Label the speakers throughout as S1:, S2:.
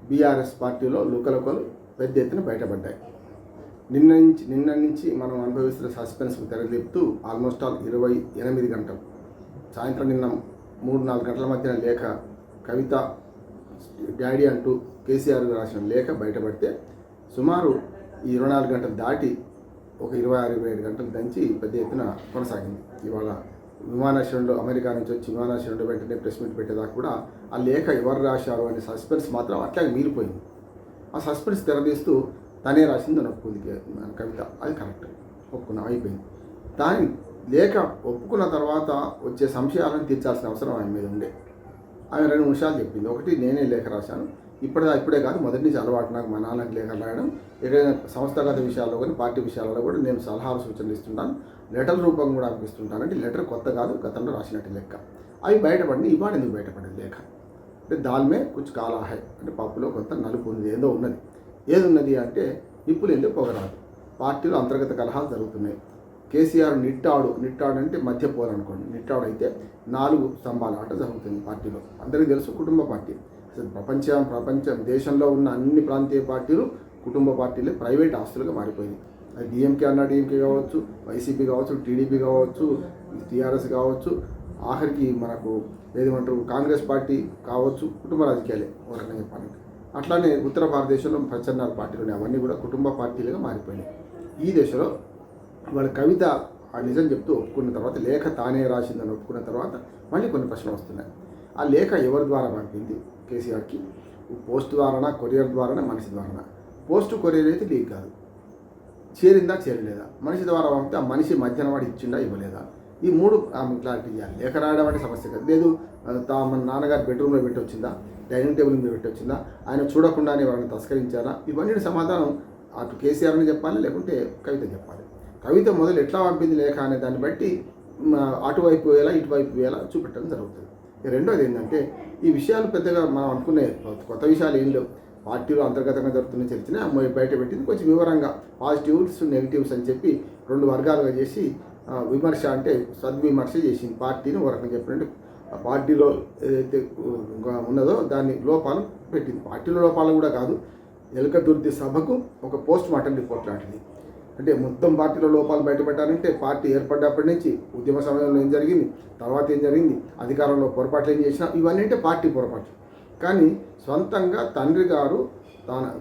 S1: BRS పార్టీలో లుకలుకలు పెద్ద ఎత్తున బయటపడ్డాయి. నిన్న నుంచి మనం అనుభవిస్తున్న సస్పెన్స్కు తెరలేపుతూ ఆల్మోస్ట్ ఆల్ 28 గంటలు సాయంత్రం నిన్న 3-4 గంటల మధ్యన లేఖ కవిత డాడీ అంటూ కేసీఆర్ రాసిన లేఖ బయటపడితే సుమారు ఈ 24 గంటలు దాటి ఒక 26-27 గంటలు దంచి పెద్ద ఎత్తున కొనసాగింది. ఇవాళ విమానాశ్రయంలో అమెరికా నుంచి వచ్చి విమానాశ్రయంలో వెంటనే ప్రెస్ మీట్ పెట్టేదాకా కూడా ఆ లేఖ ఎవరు రాశారు అనే సస్పెన్స్ మాత్రం అట్లాగే మిగిలిపోయింది. ఆ సస్పెన్స్ తెరదీస్తూ తనే రాసింది అని ఒప్పుకుంది కవిత. అది కరెక్ట్, ఒప్పుకున్నా, అయిపోయింది. దాని లేఖ ఒప్పుకున్న తర్వాత వచ్చే సంశయాలను తీర్చాల్సిన అవసరం ఆయన మీద ఉండే. ఆమె 2 విషయాలు చెప్పింది. ఒకటి, నేనే లేఖ రాశాను, ఇప్పుడే కాదు మొదటి నుంచి అలవాటు నాకు మా నాన్నకి లేఖలు రాయడం, ఏదైనా సంస్థాగత విషయాల్లో కానీ పార్టీ విషయాలలో కూడా నేను సలహాలు సూచనలు ఇస్తుంటాను, లెటర్ రూపం కూడా అనిపిస్తుంటాను. అంటే లెటర్ కొత్త కాదు, గతంలో రాసినట్టు లెక్క. అవి బయటపడింది. ఇవాళ ఎందుకు బయటపడింది లేఖ అంటే దాల్మే కుచ్ కాలా హై అంటే పప్పులో కొంత నలుపు ఉంది, ఏదో ఉన్నది. ఏది ఉన్నది అంటే నిప్పులు ఎందుకు పొగరాదు. పార్టీలో అంతర్గత కలహాలు జరుగుతున్నాయి. కేసీఆర్ నిట్టాడు అంటే మధ్య పోరు అనుకోండి. నిట్టాడు అయితే 4 స్తంభాల ఆట జరుగుతుంది పార్టీలో. అందరికీ తెలుసు, కుటుంబ పార్టీ. అసలు ప్రపంచం దేశంలో ఉన్న అన్ని ప్రాంతీయ పార్టీలు కుటుంబ పార్టీలే ప్రైవేట్ ఆస్తులుగా మారిపోయింది. అది డిఎంకే అన్న డిఎంకే కావచ్చు, వైసీపీ కావచ్చు, టీడీపీ కావచ్చు, టీఆర్ఎస్ కావచ్చు, ఆఖరికి మనకు ఏదేమంటారు కాంగ్రెస్ పార్టీ కావచ్చు, కుటుంబ రాజకీయాలే ఒక రకంగా చెప్పాలంటే. అట్లానే ఉత్తర భారతదేశంలో ప్రచన్నాల పార్టీలు అవన్నీ కూడా కుటుంబ పార్టీలుగా మారిపోయినాయి. ఈ దశలో వాళ్ళ కవిత ఆ నిజం చెప్తూ ఒప్పుకున్న తర్వాత, లేఖ తానే రాసిందని ఒప్పుకున్న తర్వాత మళ్ళీ కొన్ని ప్రశ్నలు వస్తున్నాయి. ఆ లేఖ ఎవరి ద్వారా పంపింది కేసీఆర్కి? పోస్ట్ ద్వారానా, కొరియర్ ద్వారానా, మనిషి ద్వారానా? పోస్ట్ కొరియర్ అయితే లీక్ కాదు. చేరిందా చేరలేదా? మనిషి ద్వారా పంపితే ఆ మనిషి మధ్యాహ్నం వాడు ఇచ్చిండా ఇవ్వలేదా? ఈ 3 ఆమె క్లారిటీ ఇవ్వాలి. లేఖ రాయడం అంటే సమస్య కాదు. లేదు మన నాన్నగారి బెడ్రూమ్లో పెట్టి వచ్చిందా, డైనింగ్ టేబుల్ మీద పెట్టి వచ్చిందా, ఆయన చూడకుండానే వాళ్ళని తస్కరించారా? ఇవన్నీ సమాధానం అటు కేసీఆర్ని చెప్పాలి, లేకుంటే కవిత చెప్పాలి. కవిత మొదలు ఎట్లా పంపింది లేఖ అనే దాన్ని బట్టి అటువైపు వేలా ఇటువైపు వేలా చూపెట్టడం జరుగుతుంది. రెండోది ఏంటంటే, ఈ విషయాలు పెద్దగా మనం అనుకునే కొత్త విషయాలు ఏం లేవు. పార్టీలో అంతర్గతంగా జరుగుతున్న చర్చనే అమ్మాయి బయట పెట్టింది. కొంచెం వివరంగా పాజిటివ్స్ నెగిటివ్స్ అని చెప్పి 2 వర్గాలుగా చేసి విమర్శ అంటే సద్విమర్శ చేసింది. పార్టీని ఒక రకంగా చెప్పినట్టు పార్టీలో ఏదైతే ఉన్నదో దాన్ని లోపాలు పెట్టింది. పార్టీలో లోపాలు కూడా కాదు, ఎలకదుర్తి సభకు ఒక పోస్ట్ మార్టం రిపోర్ట్ లాంటిది. అంటే మొత్తం పార్టీలో లోపాలు బయటపెట్టాలంటే పార్టీ ఏర్పడ్డప్పటి నుంచి ఉద్యమ సమయంలో ఏం జరిగింది, తర్వాత ఏం జరిగింది, అధికారంలో పొరపాట్లు ఏం చేసినా, ఇవన్నీ అంటే పార్టీ పొరపాట్లు. కానీ సొంతంగా తండ్రి గారు,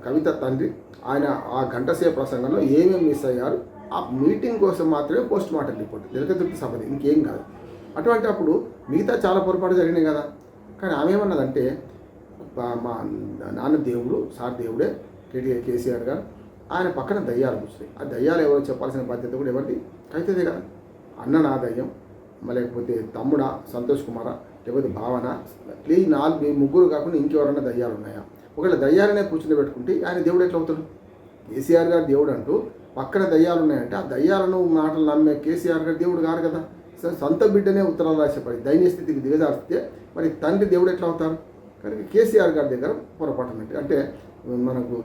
S1: కవిత తండ్రి, ఆయన ఆ గంటసేపు ప్రసంగంలో ఏమేమి మిస్ అయ్యారు, ఆ మీటింగ్ కోసం మాత్రమే పోస్ట్ మార్టం రిపోర్ట్, ఎలకదుర్తి సభది, ఇంకేం కాదు. అటువంటి అప్పుడు మిగతా చాలా పొరపాటు జరిగినాయి కదా. కానీ ఆమె ఏమన్నదంటే, మా నాన్న దేవుడు, సార్ దేవుడే కేసీఆర్ గారు, ఆయన పక్కన దయ్యాలు కూర్చున్నాయి. ఆ దయ్యాలు ఎవరో చెప్పాల్సిన బాధ్యత కూడా ఎవరిది? కవితదే కదా. అన్న నా దయ్యం, లేకపోతే తమ్ముడా సంతోష్ కుమారా, లేకపోతే భావన, ఈ 4 కాకుండా ఇంకెవరన్నా దయ్యాలు ఉన్నాయా? ఒకవేళ దయ్యాలనే కూర్చుని పెట్టుకుంటే ఆయన దేవుడు ఎట్లా అవుతాడు? కేసీఆర్ గారు దేవుడు అంటూ పక్కన దయ్యాలు ఉన్నాయంటే ఆ దయ్యాలను మాటలు నమ్మే కేసీఆర్ గారు దేవుడు కాదు కదా. సొంత బిడ్డనే ఉత్తరాలు రాసేపడి దైన్య స్థితికి దిగజారిస్తే మరి తండ్రి దేవుడు ఎట్లా అవుతారు? కనుక కేసీఆర్ గారి దగ్గర పొరపాటు అన్నట్టు. అంటే మనకు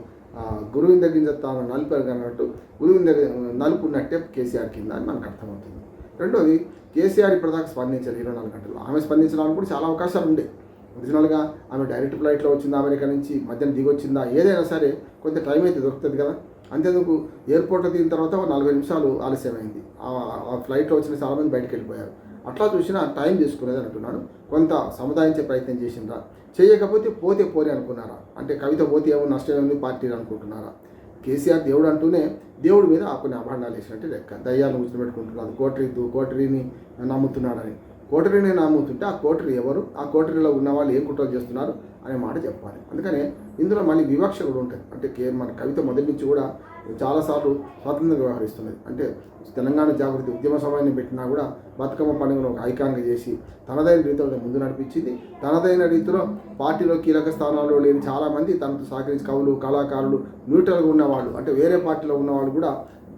S1: గురువింద గింజ తాను నలుపు అన్నట్టు గురువింద నలుపు ఉన్నట్టే కేసీఆర్ కింద అని మనకు అర్థమవుతుంది. రెండోది, కేసీఆర్ ఇప్పటిదాకా స్పందించారు 24 గంటలు. ఆమె స్పందించడానికి కూడా చాలా అవకాశాలు ఉండే. ఒరిజినల్గా ఆమె డైరెక్ట్ ఫ్లైట్లో వచ్చిందా, అమెరికా నుంచి మధ్యాహ్నం దిగొచ్చిందా, ఏదైనా సరే కొంత టైం అయితే దొరుకుతుంది కదా. అంతేందుకు ఎయిర్పోర్ట్లో దిగిన తర్వాత 40 నిమిషాలు ఆలస్యమైంది. ఆ ఫ్లైట్లో వచ్చిన చాలామంది బయటకు వెళ్ళిపోయారు. అట్లా చూసినా టైం తీసుకునేది అంటున్నాను. కొంత సముదాయించే ప్రయత్నం చేసిండ్రా? చేయకపోతే పోతే పోని అనుకున్నారా? అంటే కవిత పోతే ఏమో నష్టం ఉంది పార్టీలు అనుకుంటున్నారా? కేసీఆర్ దేవుడు అంటూనే దేవుడి మీద కొన్ని అభాండాలు వేసినట్టు లెక్క. దయ్యాలను కూర్చోబెట్టుకుంటున్నారు, కోటరీని నమ్ముతున్నాడని. కోటరీని నమ్ముతుంటే ఆ కోటరీ ఎవరు, ఆ కోటరీలో ఉన్న వాళ్ళు ఏం కుట్రలు చేస్తున్నారు అనే మాట చెప్పాలి. అందుకనే ఇందులో మళ్ళీ వివక్ష కూడా ఉంటుంది. అంటే మన కవిత మొదటి నుంచి కూడా చాలాసార్లు స్వాతంత్రంగా వ్యవహరిస్తున్నది. అంటే తెలంగాణ జాగృతి ఉద్యమ సమయాన్ని పెట్టినా కూడా బతుకమ్మ పండుగను ఒక ఐకాన్గా చేసి తనదైన రీతిలో ముందు నడిపించింది. తనదైన రీతిలో పార్టీలో కీలక స్థానాల్లో లేని చాలామంది తనతో సహకరించి కవులు, కళాకారులు, న్యూట్రల్గా ఉన్నవాళ్ళు, అంటే వేరే పార్టీలో ఉన్నవాళ్ళు కూడా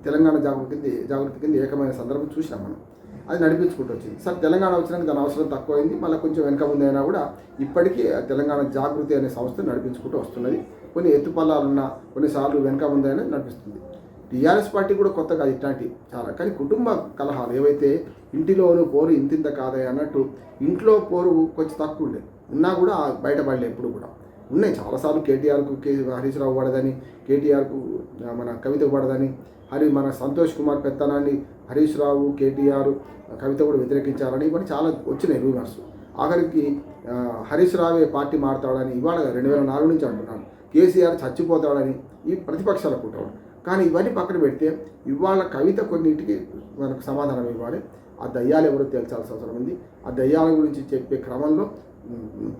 S1: తెలంగాణ జాగృతి కింద ఏకమైన సందర్భం చూసినాం మనం. అది నడిపించుకుంటూ వచ్చింది. సార్ తెలంగాణ వచ్చినాక దాని అవసరం తక్కువైంది, మళ్ళీ కొంచెం వెనక ముందు అయినా కూడా ఇప్పటికీ తెలంగాణ జాగృతి అనే సంస్థ నడిపించుకుంటూ వస్తున్నది. కొన్ని ఎత్తుపల్లాలున్నా కొన్నిసార్లు వెనక ముందు అయినా నడిపిస్తుంది. టీఆర్ఎస్ పార్టీ కూడా కొత్తగా ఇట్లాంటి చాలా, కానీ కుటుంబ కలహాలు ఏవైతే ఇంటిలోనూ పోరు ఇంతింత కాదే అన్నట్టు ఇంట్లో పోరు కొంచెం తక్కువ ఉండే, ఉన్నా కూడా బయటపడలే. ఎప్పుడు కూడా ఉన్నాయి చాలాసార్లు కేటీఆర్కు హరీష్ రావు పడదని, కేటీఆర్కు మన కవితకు పడదని, మన సంతోష్ కుమార్ పెత్తనాన్ని హరీష్ రావు, కేటీఆర్, కవిత కూడా వ్యతిరేకించారని ఇవన్నీ చాలా వచ్చినాయి రూమర్స్. ఆఖరికి హరీష్ రావే పార్టీ మారుతాడని ఇవాళ 2004 నుంచి అంటున్నాను. కేసీఆర్ చచ్చిపోతాడని ఈ ప్రతిపక్షాల కూటమి. కానీ ఇవన్నీ పక్కన పెడితే ఇవాళ కవిత కొన్నింటికి మనకు సమాధానం ఇవ్వాలి. ఆ దయ్యాలు ఎవరో తేల్చాల్సిన అవసరం ఉంది. ఆ దయ్యాల గురించి చెప్పే క్రమంలో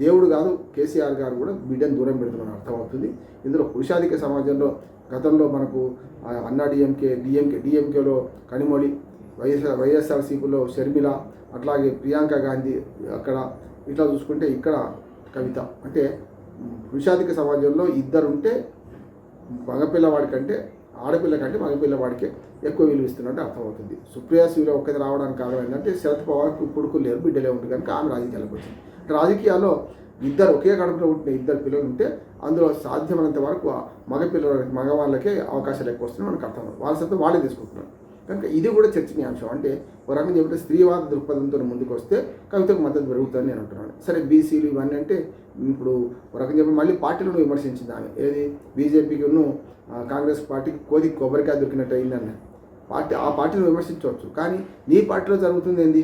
S1: దేవుడు కాదు కేసీఆర్ గారు కూడా బిడ్డను దూరం పెడుతున్నారని అర్థమవుతుంది. ఇందులో పురుషాధిక సమాజంలో గతంలో మనకు అన్నా డిఎంకేలో కనిమొళి, వైఎస్ఆర్సీపీలో షర్మిల, అట్లాగే ప్రియాంక గాంధీ అక్కడ, ఇట్లా చూసుకుంటే ఇక్కడ కవిత. అంటే పురుషాధిక సమాజంలో ఇద్దరుంటే మగపిల్లవాడి కంటే ఆడపిల్ల కంటే మగపిల్లవాడికే ఎక్కువ విలువ ఇస్తున్నట్టు అర్థమవుతుంది. సుప్రియా శివలో ఒక్కటి రావడానికి కారణం ఏంటంటే శరద్ పవార్కు కొడుకులు లేరు, బిడ్డలే ఉంటుంది కనుక ఆమె రాజకీయాలకు వచ్చింది. రాజకీయాల్లో ఇద్దరు ఒకే కడుపులో పుట్టిన ఇద్దరు పిల్లలు ఉంటే అందులో సాధ్యమైనంత వరకు మగవాళ్ళకే అవకాశాలు ఎక్కువ వస్తున్నాయి మనకు అర్థం. వాళ్ళ సొంతం వాళ్ళే తీసుకుంటున్నారు కనుక ఇది కూడా చర్చనీయాంశం. అంటే ఒక రకంగా చెబితే స్త్రీవాద దృక్పథంతో ముందుకు వస్తే కవితకు మద్దతు పెరుగుతుందని నేను అంటున్నాను. సరే బీసీలు ఇవన్నీ అంటే ఇప్పుడు ఒక రకంగా చెప్పి మళ్ళీ పార్టీలను విమర్శించింది ఆమె. ఏది బీజేపీకిను కాంగ్రెస్ పార్టీకి కొబ్బరికాయ దొరికినట్టు అయిందన్న ఆ పార్టీని విమర్శించవచ్చు. కానీ నీ పార్టీలో జరుగుతుంది ఏంది?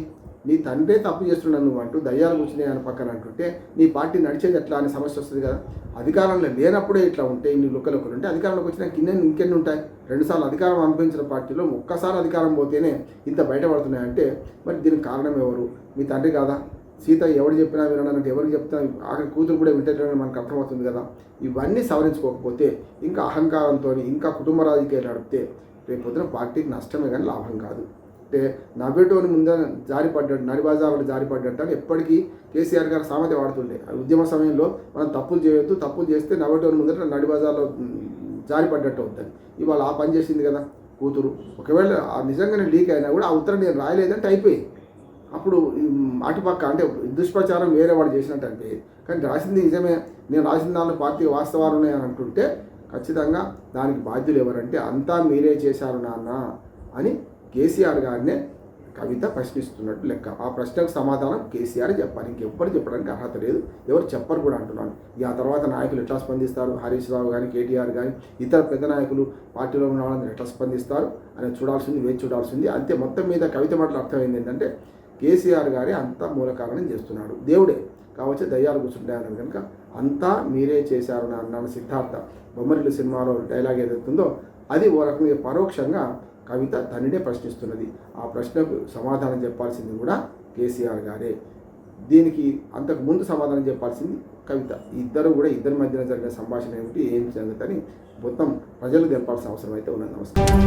S1: నీ తండ్రే తప్పు చేస్తున్నాను నువ్వు అంటూ దయ్యాలు కూర్చున్నాయి అని పక్కన అంటుంటే నీ పార్టీ నడిచేది ఎట్లా అనే సమస్య వస్తుంది కదా. అధికారంలో లేనప్పుడే ఇట్లా ఉంటే ఇన్ని లుక్కలు ఉంటే అధికారంలోకి వచ్చినా ఇంకెన్ని ఉంటాయి? 2 సార్లు అధికారం అనుభవించిన పార్టీలో ఒక్కసారి అధికారం పోతేనే ఇంత బయటపడుతున్నాయంటే మరి దీనికి కారణం ఎవరు? మీ తండ్రి కాదా? సీత ఎవరు చెప్పినా వినడానికి ఎవరికి చెప్తా ఆఖరి కూతురు కూడా వింటలేదని మనకు అర్థమవుతుంది కదా. ఇవన్నీ సవరించుకోకపోతే ఇంకా అహంకారంతో ఇంకా కుటుంబ రాజకీయాలు నడిపితే రేపు పొద్దున పార్టీకి నష్టమే కానీ లాభం కాదు. అంటే నవ్వేటోని ముందే జారిపడ్డాడు, నడిబాజారుడు జారిపడ్డట్టు అని ఎప్పటికీ కేసీఆర్ గారు సామెత వాడుతుండే. ఉద్యమ సమయంలో మనం తప్పులు చేయొద్దు, తప్పులు చేస్తే నవ్వేటోని ముందర నడిబాజార్లో జారిపడ్డట్టు అవుతుంది. ఇవాళ ఆ పని చేసింది కదా కూతురు. ఒకవేళ నిజంగానే లీక్ అయినా కూడా ఆ ఉత్తరం నేను రాయలేదంటే అయిపోయి అప్పుడు అటుపక్క అంటే దుష్ప్రచారం వేరే వాడు చేసినట్టు అంటే. కానీ రాసింది నిజమే, నేను రాసిన దానిలో పార్టీ వాస్తవాలు ఉన్నాయని అంటుంటే ఖచ్చితంగా దానికి బాధ్యులు ఎవరంటే అంతా మీరే చేశారు నాన్న అని కేసీఆర్ గారినే కవిత ప్రశ్నిస్తున్నట్టు లెక్క. ఆ ప్రశ్నకు సమాధానం కేసీఆర్ చెప్పాలి, ఇంకెవ్వరు చెప్పడానికి అర్హత లేదు, ఎవరు చెప్పరు కూడా అంటున్నాను. ఇక ఆ తర్వాత నాయకులు ఎట్లా స్పందిస్తారు, హరీష్ రావు కానీ కేటీఆర్ కానీ ఇతర పెద్ద నాయకులు పార్టీలో ఉన్న వాళ్ళని ఎట్లా స్పందిస్తారు అనేది చూడాల్సింది, వేచి చూడాల్సింది. అంతే. మొత్తం మీద కవిత మాటలు అర్థమైంది ఏంటంటే కేసీఆర్ గారి అంతా మూల కారణం చేస్తున్నాడు, దేవుడే కావచ్చు దయ్యాలు కూర్చుంటాయని కనుక అంతా మీరే చేశారు అన్న సిద్ధార్థ బొమ్మరిల్లు సినిమాలో డైలాగ్ ఏదైతుందో అది ఓ రకంగా పరోక్షంగా కవిత తన్నిడే ప్రశ్నిస్తున్నది. ఆ ప్రశ్నకు సమాధానం చెప్పాల్సింది కూడా కేసీఆర్ గారే. దీనికి అంతకు ముందు సమాధానం చెప్పాల్సింది కవిత. ఇద్దరు మధ్యన జరిగిన సంభాషణ ఏమిటి, ఏం జరుగుతుందని మొత్తం ప్రజలకు తెలపాల్సిన అవసరం అయితే ఉన్నది. నమస్కారం.